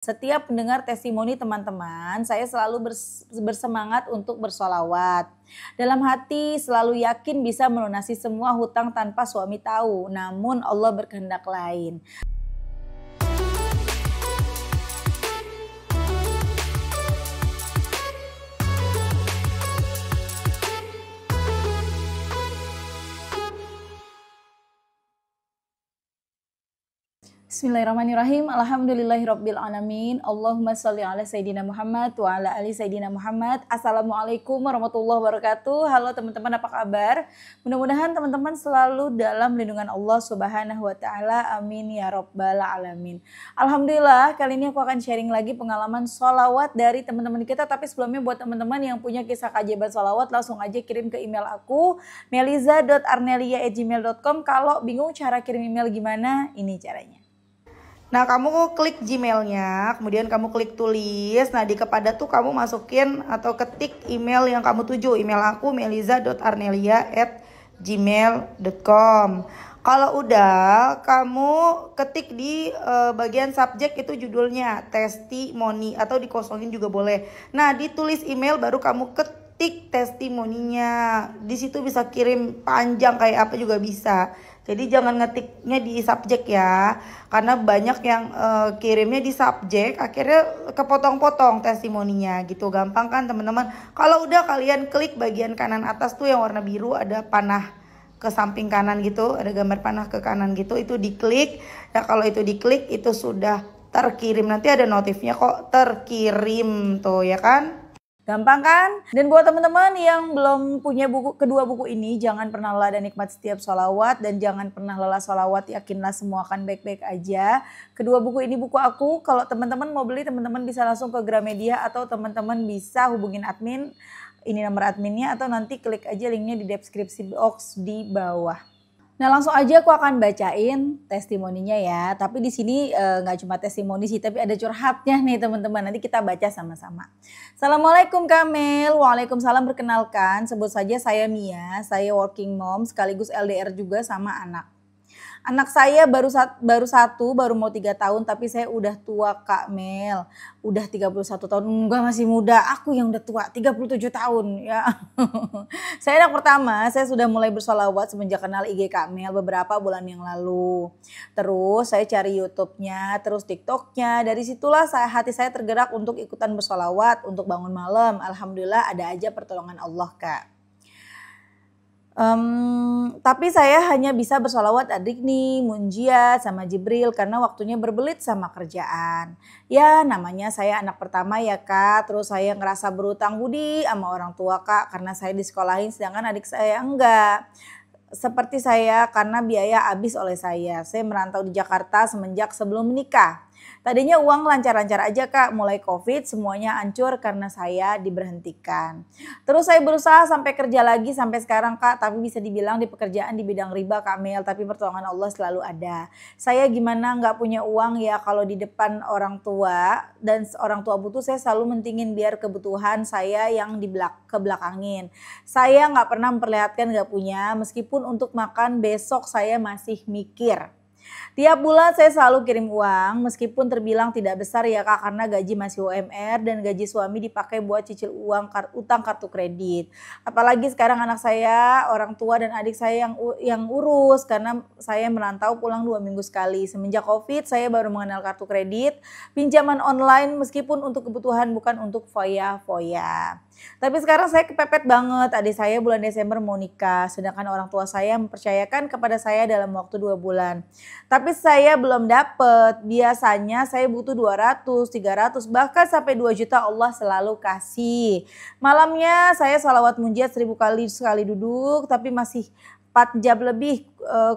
Setiap mendengar testimoni teman-teman, saya selalu bersemangat untuk bersolawat. Dalam hati selalu yakin bisa melunasi semua hutang tanpa suami tahu, namun Allah berkehendak lain. Bismillahirrahmanirrahim. Alhamdulillahirrabbilalamin. Allahumma sholli ala Sayyidina Muhammad wa ala ali Sayyidina Muhammad. Assalamualaikum warahmatullahi wabarakatuh. Halo teman-teman, apa kabar? Mudah-mudahan teman-teman selalu dalam lindungan Allah Subhanahu wa taala. Amin ya rabbal alamin. Alhamdulillah, kali ini aku akan sharing lagi pengalaman sholawat dari teman-teman kita. Tapi sebelumnya buat teman-teman yang punya kisah keajaiban sholawat, langsung aja kirim ke email aku meliza.arnelia@gmail.com. Kalau bingung cara kirim email gimana, ini caranya. Nah, kamu klik Gmailnya, kemudian kamu klik tulis. Nah, di kepada tuh kamu masukin atau ketik email yang kamu tuju. Email aku meliza.arnelia@gmail.com. Kalau udah, kamu ketik di bagian subjek itu judulnya testimoni atau dikosongin juga boleh. Nah, ditulis email baru kamu ketik testimoninya. Di situ bisa kirim panjang kayak apa juga bisa. Jadi jangan ngetiknya di subjek ya, karena banyak yang kirimnya di subjek, akhirnya kepotong-potong testimoninya gitu. Gampang kan teman-teman? Kalau udah, kalian klik bagian kanan atas tuh yang warna biru, ada panah ke samping kanan gitu, ada gambar panah ke kanan gitu, itu diklik. Nah kalau itu diklik itu sudah terkirim, nanti ada notifnya kok terkirim tuh ya kan? Gampang kan? Dan buat teman-teman yang belum punya kedua buku ini, jangan pernah lelah dan nikmat setiap sholawat, dan jangan pernah lelah sholawat, yakinlah semua akan baik-baik aja. Kedua buku ini buku aku. Kalau teman-teman mau beli, teman-teman bisa langsung ke Gramedia atau teman-teman bisa hubungin admin. Ini nomor adminnya, atau nanti klik aja linknya di deskripsi box di bawah. Nah, langsung aja aku akan bacain testimoninya ya. Tapi di sini nggak cuma testimoni sih, tapi ada curhatnya nih teman-teman. Nanti kita baca sama-sama. Assalamualaikum Kamil. Waalaikumsalam, perkenalkan. Sebut saja saya Mia. Saya working mom sekaligus LDR juga sama anak. Anak saya baru mau 3 tahun, tapi saya udah tua Kak Mel. Udah 31 tahun, enggak masih muda. Aku yang udah tua, 37 tahun ya. Saya anak pertama, saya sudah mulai bersolawat semenjak kenal IG Kak Mel beberapa bulan yang lalu. Terus saya cari YouTube-nya, terus TikTok-nya. Dari situlah hati saya tergerak untuk ikutan bersolawat, untuk bangun malam. Alhamdulillah ada aja pertolongan Allah Kak. Tapi saya hanya bisa bersolawat adik nih, munjiat sama Jibril karena waktunya berbelit sama kerjaan. Ya namanya saya anak pertama ya Kak, terus saya ngerasa berutang budi sama orang tua Kak karena saya disekolahin sedangkan adik saya enggak. Seperti saya karena biaya habis oleh saya. Saya merantau di Jakarta semenjak sebelum menikah. Tadinya uang lancar-lancar aja Kak, mulai Covid semuanya hancur karena saya diberhentikan. Terus saya berusaha sampai kerja lagi sampai sekarang Kak, tapi bisa dibilang di pekerjaan di bidang riba Kak Mel, tapi pertolongan Allah selalu ada. Saya gimana nggak punya uang ya kalau di depan orang tua dan orang tua butuh, saya selalu mentingin biar kebutuhan saya yang kebelakangin. Saya nggak pernah memperlihatkan nggak punya, meskipun untuk makan besok saya masih mikir. Tiap bulan saya selalu kirim uang meskipun terbilang tidak besar ya Kak karena gaji masih UMR dan gaji suami dipakai buat cicil utang kartu kredit. Apalagi sekarang anak saya, orang tua dan adik saya yang urus karena saya merantau pulang 2 minggu sekali. Semenjak Covid saya baru mengenal kartu kredit, pinjaman online meskipun untuk kebutuhan bukan untuk foya-foya. Tapi sekarang saya kepepet banget, adik saya bulan Desember mau nikah, sedangkan orang tua saya mempercayakan kepada saya dalam waktu 2 bulan. Tapi saya belum dapet, biasanya saya butuh 200, 300, bahkan sampai 2 juta Allah selalu kasih. Malamnya saya salawat munjiat 1000 kali sekali duduk, tapi masih 4 jam lebih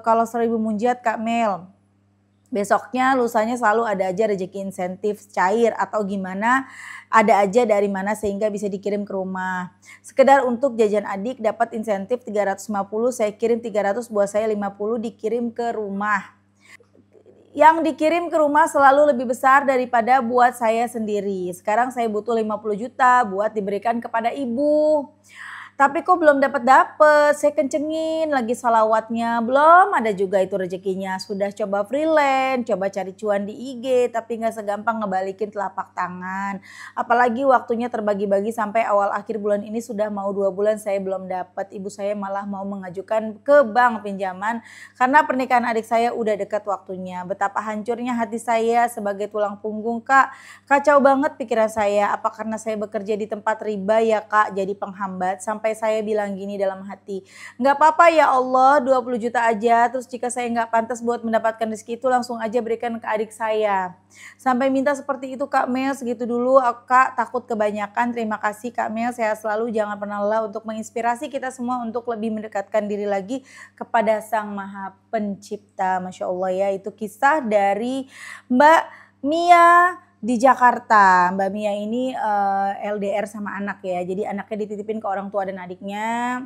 kalau 1000 munjiat Kak Mel. Besoknya, lusanya selalu ada aja rezeki insentif cair atau gimana, ada aja dari mana sehingga bisa dikirim ke rumah. Sekedar untuk jajan adik dapat insentif 350, saya kirim 300, buat saya 50 dikirim ke rumah. Yang dikirim ke rumah selalu lebih besar daripada buat saya sendiri. Sekarang saya butuh 50 juta buat diberikan kepada ibu. Tapi kok belum dapet-dapet, saya kencengin lagi sholawatnya, belum ada juga itu rezekinya. Sudah coba freelance, coba cari cuan di IG, tapi nggak segampang ngebalikin telapak tangan. Apalagi waktunya terbagi-bagi sampai awal akhir bulan ini sudah mau 2 bulan saya belum dapat. Ibu saya malah mau mengajukan ke bank pinjaman karena pernikahan adik saya udah dekat waktunya. Betapa hancurnya hati saya sebagai tulang punggung, Kak. Kacau banget pikiran saya, apa karena saya bekerja di tempat riba ya Kak, jadi penghambat. Sampai saya bilang gini dalam hati, nggak apa-apa ya Allah 20 juta aja, terus jika saya nggak pantas buat mendapatkan rezeki itu langsung aja berikan ke adik saya. Sampai minta seperti itu Kak Mel, segitu dulu Kak, takut kebanyakan. Terima kasih Kak Mel, sehat selalu, jangan pernah lelah untuk menginspirasi kita semua untuk lebih mendekatkan diri lagi kepada Sang Maha Pencipta. Masya Allah ya, itu kisah dari Mbak Mia di Jakarta. Mbak Mia ini LDR sama anak ya. Jadi anaknya dititipin ke orang tua dan adiknya.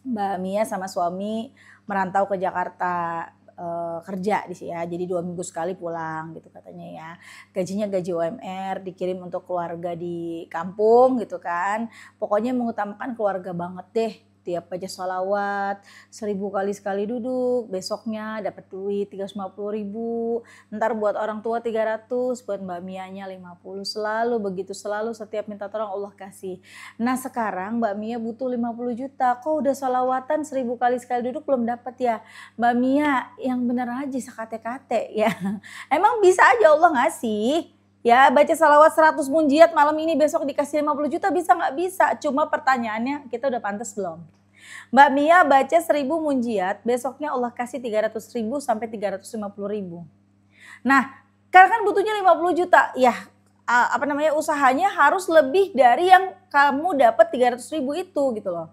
Mbak Mia sama suami merantau ke Jakarta kerja di sini ya. Jadi 2 minggu sekali pulang gitu katanya ya. Gajinya gaji UMR, dikirim untuk keluarga di kampung gitu kan. Pokoknya mengutamakan keluarga banget deh. Tiap baca sholawat 1000 kali sekali duduk, besoknya dapat duit 350.000, ntar buat orang tua 300, buat Mbak Mianya 50, selalu begitu, selalu setiap minta tolong Allah kasih. Nah sekarang Mbak Mia butuh 50 juta, kok udah sholawatan 1000 kali sekali duduk belum dapat ya? Mbak Mia yang bener aja sekate-kate ya, emang bisa aja Allah ngasih. Ya baca salawat 100 munjiat malam ini besok dikasih 50 juta bisa nggak bisa? Cuma pertanyaannya kita udah pantas belum? Mbak Mia baca 1000 munjiat besoknya Allah kasih 300.000 sampai 350.000. Nah karena kan butuhnya 50 juta ya usahanya harus lebih dari yang kamu dapat 300.000 itu gitu loh.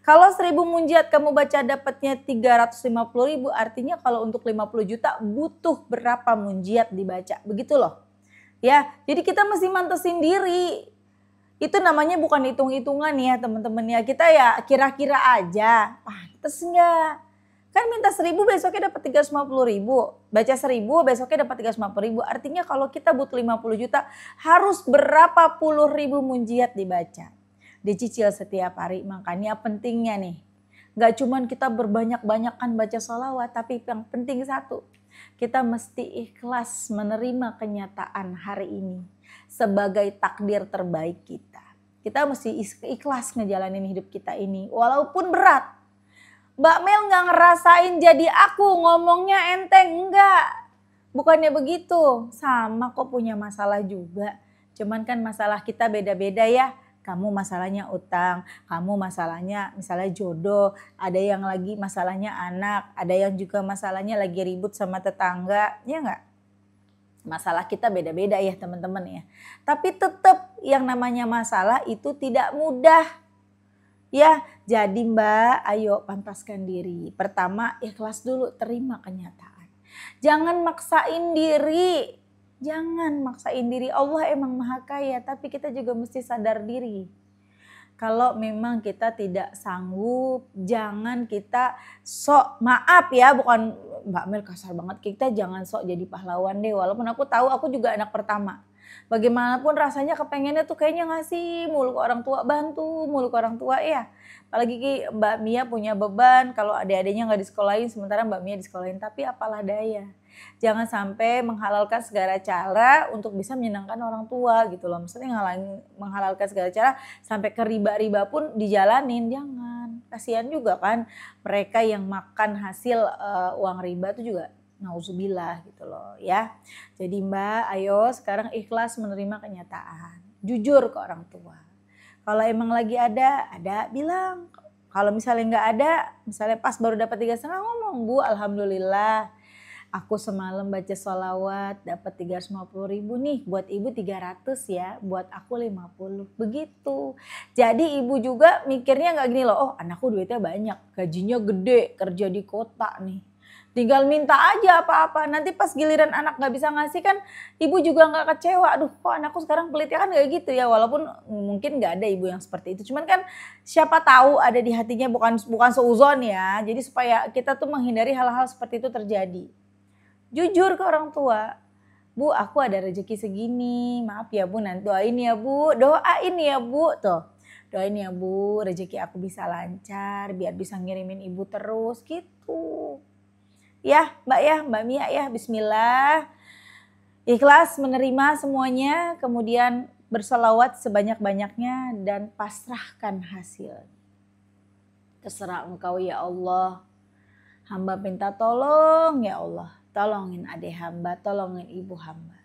Kalau 1000 munjiat kamu baca dapatnya 350.000 artinya kalau untuk 50 juta butuh berapa munjiat dibaca begitu loh. Ya, jadi kita mesti mantesin diri. Itu namanya bukan hitung-hitungan ya teman-teman ya. Kita ya kira-kira aja, pantes enggak? Kan minta 1000 besoknya dapat 350.000. Baca 1000 besoknya dapat 350.000. Artinya kalau kita butuh 50 juta harus berapa puluh ribu munjiat dibaca. Dicicil setiap hari. Makanya pentingnya nih. Gak cuman kita berbanyak-banyakan baca sholawat, tapi yang penting satu. Kita mesti ikhlas menerima kenyataan hari ini sebagai takdir terbaik kita. Kita mesti ikhlas ngejalanin hidup kita ini walaupun berat. Mbak Mel gak ngerasain jadi aku ngomongnya enteng, enggak. Bukannya begitu, sama kok punya masalah juga. Cuman kan masalah kita beda-beda ya. Kamu masalahnya utang, kamu masalahnya misalnya jodoh, ada yang lagi masalahnya anak, ada yang juga masalahnya lagi ribut sama tetangga, ya enggak? Masalah kita beda-beda ya teman-teman ya. Tapi tetap yang namanya masalah itu tidak mudah. Ya, jadi Mbak, ayo pantaskan diri. Pertama, ikhlas dulu, terima kenyataan. Jangan maksain diri. Jangan maksain diri, Allah emang maha kaya tapi kita juga mesti sadar diri. Kalau memang kita tidak sanggup, jangan kita sok, maaf ya bukan Mbak Mel kasar banget, kita jangan sok jadi pahlawan deh. Walaupun aku tahu aku juga anak pertama. Bagaimanapun rasanya kepengennya tuh kayaknya ngasih mulu ke orang tua, bantu mulu ke orang tua ya. Apalagi Mbak Mia punya beban kalau adik-adiknya gak disekolahin sementara Mbak Mia disekolahin, tapi apalah daya. Jangan sampai menghalalkan segala cara untuk bisa menyenangkan orang tua gitu loh. Maksudnya menghalalkan segala cara sampai ke riba-riba pun dijalanin, jangan. Kasihan juga kan mereka yang makan hasil uang riba itu juga nauzubillah gitu loh ya. Jadi Mbak, ayo sekarang ikhlas menerima kenyataan. Jujur ke orang tua. Kalau emang lagi ada bilang. Kalau misalnya nggak ada, misalnya pas baru dapat 3,5 ngomong, Bu alhamdulillah. Aku semalam baca sholawat dapat 350.000 nih, buat ibu 300 ya, buat aku 50, begitu. Jadi ibu juga mikirnya gak gini loh, oh anakku duitnya banyak, gajinya gede, kerja di kota nih. Tinggal minta aja apa-apa, nanti pas giliran anak gak bisa ngasih kan ibu juga gak kecewa, aduh kok anakku sekarang pelitnya kan gak gitu ya. Walaupun mungkin gak ada ibu yang seperti itu, cuman kan siapa tahu ada di hatinya, bukan seuzon ya. Jadi supaya kita tuh menghindari hal-hal seperti itu terjadi. Jujur ke orang tua, Bu aku ada rezeki segini, maaf ya Bu nanti doain ya Bu, doain ya Bu tuh. doain ya Bu, rezeki aku bisa lancar, biar bisa ngirimin ibu terus gitu. Ya Mbak Mia ya, bismillah. Ikhlas menerima semuanya, kemudian bersolawat sebanyak-banyaknya dan pasrahkan hasil. Terserah engkau ya Allah. Hamba minta tolong ya Allah. Tolongin adik hamba, tolongin ibu hamba.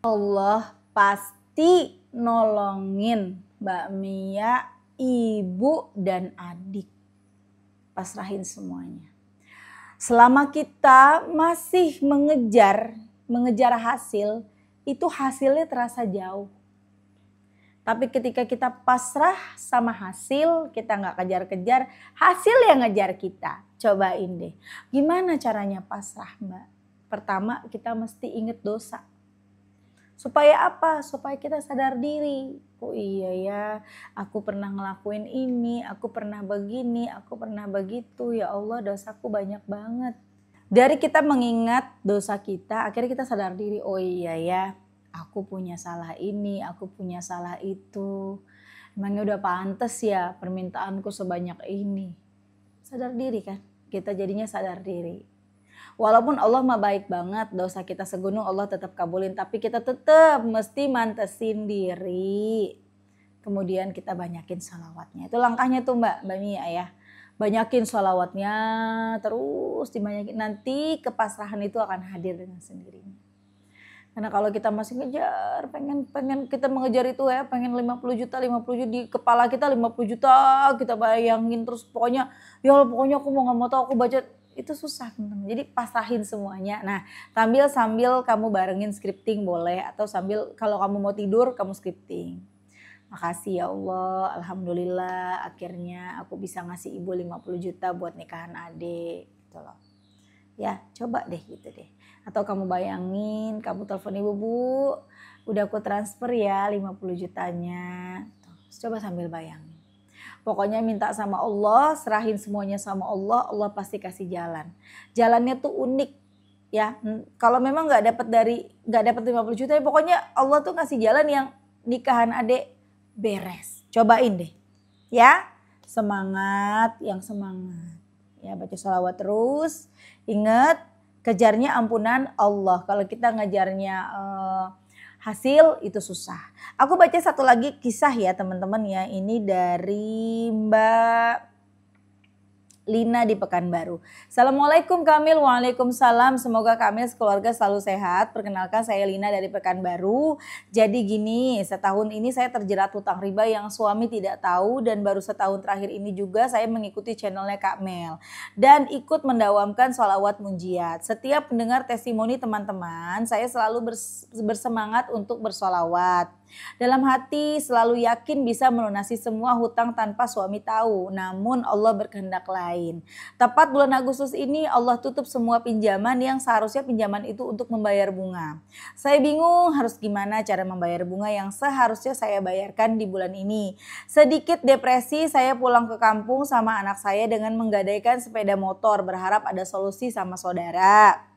Allah pasti nolongin Mbak Mia, ibu dan adik. Pasrahin semuanya. Selama kita masih mengejar hasil, itu hasilnya terasa jauh. Tapi ketika kita pasrah sama hasil, kita nggak kejar-kejar, hasil yang ngejar kita. Cobain deh. Gimana caranya pasrah Mbak? Pertama kita mesti inget dosa. Supaya apa? Supaya kita sadar diri. Oh iya ya, aku pernah ngelakuin ini, aku pernah begini, aku pernah begitu. Ya Allah, dosaku banyak banget. Dari kita mengingat dosa kita, akhirnya kita sadar diri. Oh iya ya, aku punya salah ini, aku punya salah itu. Emangnya udah pantas ya permintaanku sebanyak ini. Sadar diri kan? Kita jadinya sadar diri. Walaupun Allah mah baik banget, dosa kita segunung Allah tetap kabulin. Tapi kita tetap mesti mantesin diri. Kemudian kita banyakin sholawatnya. Itu langkahnya tuh Mbak Mia ya. Banyakin sholawatnya, terus dibanyakin. Nanti kepasrahan itu akan hadir dengan sendirinya. Karena kalau kita masih ngejar, pengen kita mengejar itu ya, pengen 50 juta di kepala kita 50 juta, kita bayangin terus pokoknya, ya Allah pokoknya aku mau gak mau tahu, aku baca, itu susah teman-teman. Jadi pasrahin semuanya. Nah sambil kamu barengin scripting boleh, atau sambil kalau kamu mau tidur kamu scripting. Makasih ya Allah, alhamdulillah akhirnya aku bisa ngasih ibu 50 juta buat nikahan adik gitu loh. Ya coba deh gitu deh. Atau kamu bayangin, kamu telepon ibu, Bu, udah aku transfer ya 50 jutanya. Tuh, coba sambil bayangin. Pokoknya minta sama Allah, serahin semuanya sama Allah, Allah pasti kasih jalan. Jalannya tuh unik ya. Kalau memang nggak dapat 50 juta, ya pokoknya Allah tuh kasih jalan yang nikahan adik beres. Cobain deh. Ya, semangat, yang semangat. Ya, baca sholawat terus. Ingat, kejarnya ampunan Allah. Kalau kita ngejarnya hasil itu susah. Aku baca satu lagi kisah ya teman-teman ya. Ini dari Mbak Lina di Pekanbaru. Assalamualaikum Kamil, waalaikumsalam. Semoga Kamil sekeluarga selalu sehat. Perkenalkan saya Lina dari Pekanbaru. Jadi gini, setahun ini saya terjerat hutang riba yang suami tidak tahu. Dan baru setahun terakhir ini juga saya mengikuti channelnya Kak Mel. Dan ikut mendawamkan sholawat munjiat. Setiap mendengar testimoni teman-teman, saya selalu bersemangat untuk bersholawat. Dalam hati selalu yakin bisa melunasi semua hutang tanpa suami tahu. Namun Allah berkehendak lain. Tepat bulan Agustus ini Allah tutup semua pinjaman yang seharusnya pinjaman itu untuk membayar bunga. Saya bingung harus gimana cara membayar bunga yang seharusnya saya bayarkan di bulan ini. Sedikit depresi, saya pulang ke kampung sama anak saya dengan menggadaikan sepeda motor, berharap ada solusi sama saudara.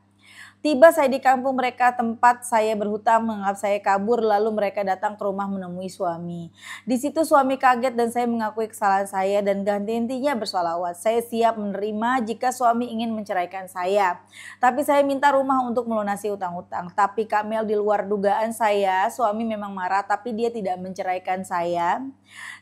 Tiba saya di kampung mereka tempat saya berhutang, menganggap saya kabur, lalu mereka datang ke rumah menemui suami. Di situ suami kaget dan saya mengakui kesalahan saya dan ganti-gantinya bersholawat. Saya siap menerima jika suami ingin menceraikan saya. Tapi saya minta rumah untuk melunasi hutang-hutang. Tapi Kak Mel, di luar dugaan saya, suami memang marah tapi dia tidak menceraikan saya.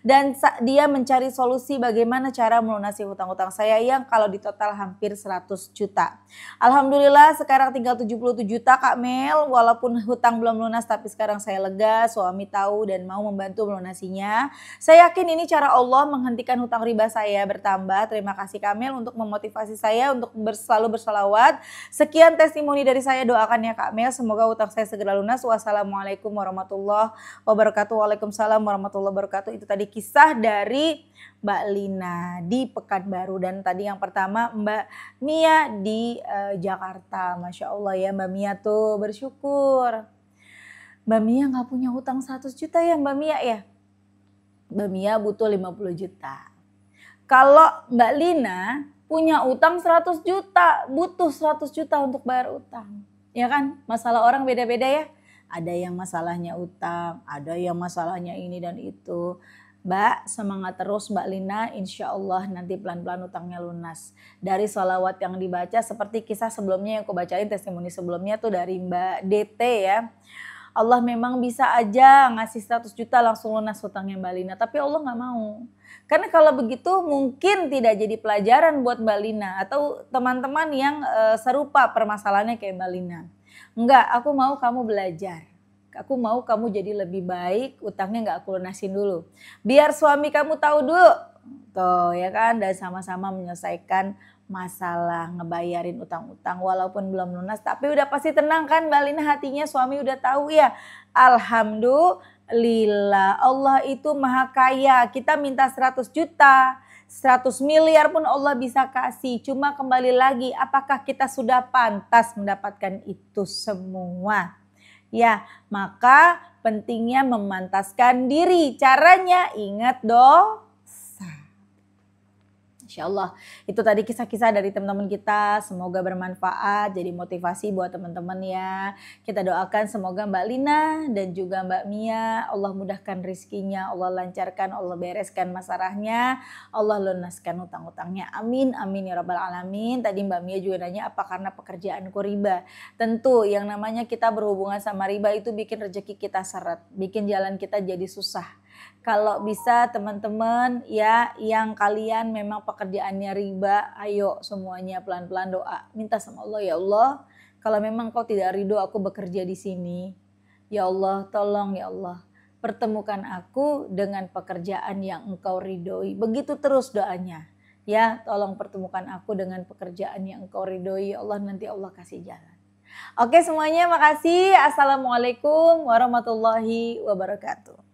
Dan dia mencari solusi bagaimana cara melunasi hutang-hutang saya yang kalau di total hampir 100 juta. Alhamdulillah sekarang tinggal 77 juta Kak Mel, walaupun hutang belum lunas tapi sekarang saya lega, suami tahu dan mau membantu melunasinya. Saya yakin ini cara Allah menghentikan hutang riba saya bertambah. Terima kasih Kak Mel untuk memotivasi saya untuk selalu bersolawat. Sekian testimoni dari saya, doakan ya Kak Mel, semoga hutang saya segera lunas. Wassalamualaikum warahmatullahi wabarakatuh. Waalaikumsalam warahmatullahi wabarakatuh. Itu tadi kisah dari Mbak Lina di Pekanbaru, dan tadi yang pertama Mbak Mia di Jakarta. Masya Allah ya, Mbak Mia tuh bersyukur. Mbak Mia gak punya hutang 100 juta ya Mbak Mia ya. Mbak Mia butuh 50 juta. Kalau Mbak Lina punya utang 100 juta, butuh 100 juta untuk bayar utang. Ya kan, masalah orang beda-beda ya. Ada yang masalahnya utang, ada yang masalahnya ini dan itu. Mbak, semangat terus Mbak Lina, insya Allah nanti pelan-pelan utangnya lunas. Dari sholawat yang dibaca seperti kisah sebelumnya yang aku bacain testimoni sebelumnya tuh dari Mbak DT ya. Allah memang bisa aja ngasih 100 juta langsung lunas hutangnya Mbak Lina, tapi Allah nggak mau. Karena kalau begitu mungkin tidak jadi pelajaran buat Mbak Lina atau teman-teman yang serupa permasalahannya kayak Mbak Lina. Enggak, aku mau kamu belajar. Aku mau kamu jadi lebih baik, utangnya nggak aku lunasin dulu. Biar suami kamu tahu dulu. Tuh ya kan, dan sama-sama menyelesaikan masalah ngebayarin utang-utang walaupun belum lunas. Tapi udah pasti tenang kan Mbak Lina hatinya, suami udah tahu ya. Alhamdulillah, Allah itu maha kaya. Kita minta 100 juta, 100 miliar pun Allah bisa kasih. Cuma kembali lagi, apakah kita sudah pantas mendapatkan itu semua? Ya, maka pentingnya memantaskan diri. Caranya ingat dosa. Insya Allah itu tadi kisah-kisah dari teman-teman kita. Semoga bermanfaat, jadi motivasi buat teman-teman ya. Kita doakan semoga Mbak Lina dan juga Mbak Mia Allah mudahkan rizkinya, Allah lancarkan, Allah bereskan masalahnya, Allah lunaskan utang-utangnya. Amin, amin ya rabbal alamin. Tadi Mbak Mia juga nanya apa karena pekerjaanku riba. Tentu yang namanya kita berhubungan sama riba itu bikin rezeki kita seret, bikin jalan kita jadi susah. Kalau bisa teman-teman ya yang kalian memang pekerjaannya riba, ayo semuanya pelan-pelan doa. Minta sama Allah, ya Allah, kalau memang kau tidak ridho aku bekerja di sini, ya Allah tolong ya Allah, pertemukan aku dengan pekerjaan yang engkau ridhoi. Begitu terus doanya. Ya, tolong pertemukan aku dengan pekerjaan yang engkau ridhoi, ya Allah, nanti Allah kasih jalan. Oke semuanya, makasih. Assalamualaikum warahmatullahi wabarakatuh.